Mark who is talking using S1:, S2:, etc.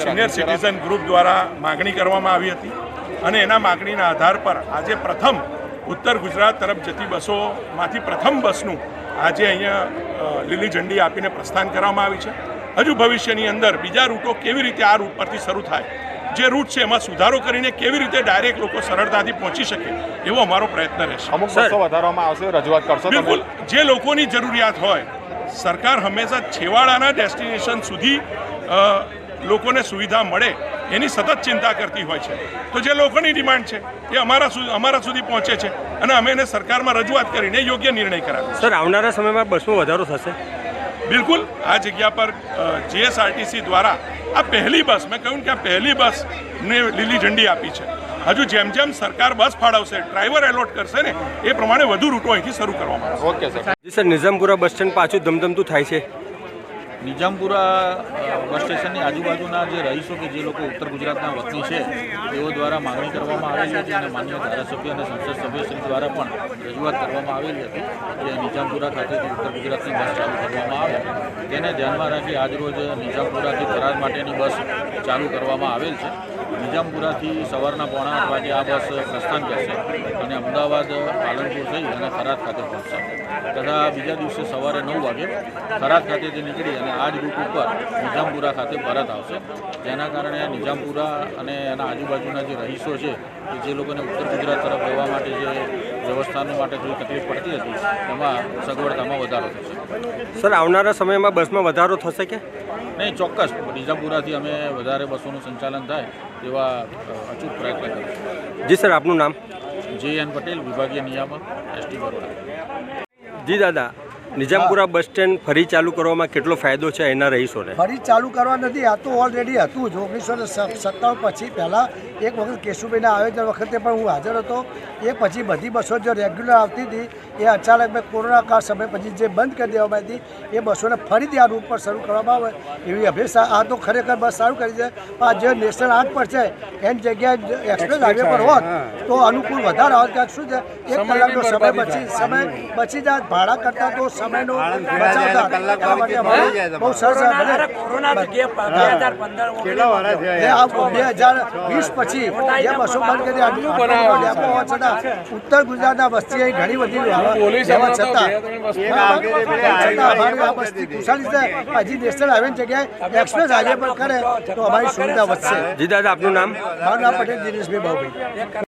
S1: Senior citizen group દ્વારા માગણી કરવામાં આવી હતી અને એના માગણીના આધાર પર આજે પ્રથમ ઉત્તર ગુજરાત તરફ જતી બસોમાંથી પ્રથમ બસનું આજે અહીંયા લીલી ઝંડી આપીને પ્રસ્થાન કરવામાં આવી છે। હજુ ભવિષ્યની અંદર બીજા રૂટો કેવી રીતે આ રૂટ પરથી શરૂ થાય, જે રૂટ છે એમાં સુધારો કરીને કેવી રીતે ડાયરેક્ટ લોકો સરળતાથી પહોંચી શકે એવો અમારો પ્રયત્ન રહેશે।
S2: અમુક બસો વધારવામાં આવશે, રજૂઆત કરશો?
S1: બિલકુલ, જે લોકોની જરૂરિયાત હોય, સરકાર હંમેશા છેવાડાના ડેસ્ટિનેશન સુધી લોકોને સુવિધા મળે એની સતત ચિંતા કરતી હોય છે। તો જે લોકોની ડિમાન્ડ છે એ અમારા સુધી પહોંચે છે અને અમે એને સરકારમાં રજૂઆત કરીને યોગ્ય નિર્ણય કરાવીએ।
S3: સર, આવનારા સમયમાં બસમાં વધારો થશે?
S1: બિલકુલ, આ જગ્યા પર જીએસઆરટીસી દ્વારા આ પહેલી બસ, મેં કહ્યું કે આ પહેલી બસને લીલી ઝંડી આપી છે। હજુ જેમ જેમ સરકાર બસ ફાળવશે, ડ્રાઈવર એલોટ કરશે ને એ પ્રમાણે વધુ રૂટો અહીંથી શરૂ કરવામાં આવશે।
S2: Okay sir.
S3: જી સર, નિઝામપુરા બસ સ્ટેન્ડ પાછું ધમધમતું થાય છે।
S4: નિઝામપુરા બસ સ્ટેશનની આજુબાજુના જે રહીશો કે જે લોકો ઉત્તર ગુજરાતના વતની છે તેઓ દ્વારા માગણી કરવામાં આવેલી હતી અને માન્ય ધારાસભ્ય અને સંસદ સભ્યશ્રી દ્વારા પણ રજૂઆત કરવામાં આવેલી હતી કે નિઝામપુરા ખાતેથી ઉત્તર ગુજરાતની બસ ચાલુ કરવામાં આવે। તેને ધ્યાનમાં રાખી આજરોજ નિઝામપુરાથી થરાદ માટેની બસ ચાલુ કરવામાં આવેલ છે। નિઝામપુરાથી સવારના 8:45 વાગે આ બસ પ્રસ્થાન કરશે અને અમદાવાદ, પાલનપુર થઈ અને થરાદ ખાતે પહોંચશે તથા બીજા દિવસે સવારે 9 વાગે થરાદ ખાતેથી નીકળી અને આ જ રૂટ ઉપર નિઝામપુરા ખાતે પરત આવશે। જેના કારણે નિઝામપુરા અને એના આજુબાજુના જે રહીશો છે કે જે લોકોને ઉત્તર ગુજરાત તરફ જવા માટે જે વ્યવસ્થાનો માટે થોડી તકલીફ પડતી હતી એમાં સગવડતામાં વધારો થશે।
S3: સર, આવનારા સમયમાં બસમાં વધારો થશે કે
S4: નહીં? ચોક્કસ, નિઝામપુરાથી અમે વધારે બસોનું સંચાલન થાય તેવા અચૂક પ્રયત્ન કરીશું।
S3: જી સર, આપનું નામ?
S4: JN પટેલ, વિભાગીય નિયામક, ST બરોડા।
S3: જી દાદા, નિઝામપુરા બસ સ્ટેન્ડ ફરી ચાલુ કરવામાં કેટલો ફાયદો છે એના રહીશોને?
S5: ફરી ચાલુ કરવા નથી, આ તો ઓલરેડી હતું જ 1957 પછી પહેલાં એક વખત કેશુભાઈના આયોજન વખતે પણ હું હાજર હતો। એ પછી બધી બસો જે રેગ્યુલર આવતી હતી એ અચાનક મેં કોરોના કાળ સમય પછી જે બંધ કરી દેવામાં હતી એ બસોને ફરીથી આ રૂટ પર શરૂ કરવામાં આવે એવી અભેષા। આ તો ખરેખર બસ સારું કરી છે, પણ આ જે નેશનલ 8 પર છે એની જગ્યાએ એક્સપ્રેસ હાઈવે પર હોત તો અનુકૂળ વધારે હોત। ક્યાંક શું છે, 1 કલાકનો સમય બચી જાય, ભાડા કરતાં તો સમયનો બચાવ થાય। બહુ સરસ। 2020 પછી જે બસો બંધ કરી ડેપો હોવા છતાં ઉત્તર ગુજરાતના વસ્તી અહીં ઘણી બધી હોવા છતાં અમારી આ વસ્તી ખુશાલી છે। હજી નેશનલ હાઈવેની જગ્યાએ એક્સપ્રેસ હાઈવે પર કરે તો અમારી સુવિધા વધશે।
S3: જી દાદા, આપનું નામ?
S5: મારું નામ પટેલ દિનેશભાઈ બાબુભાઈ।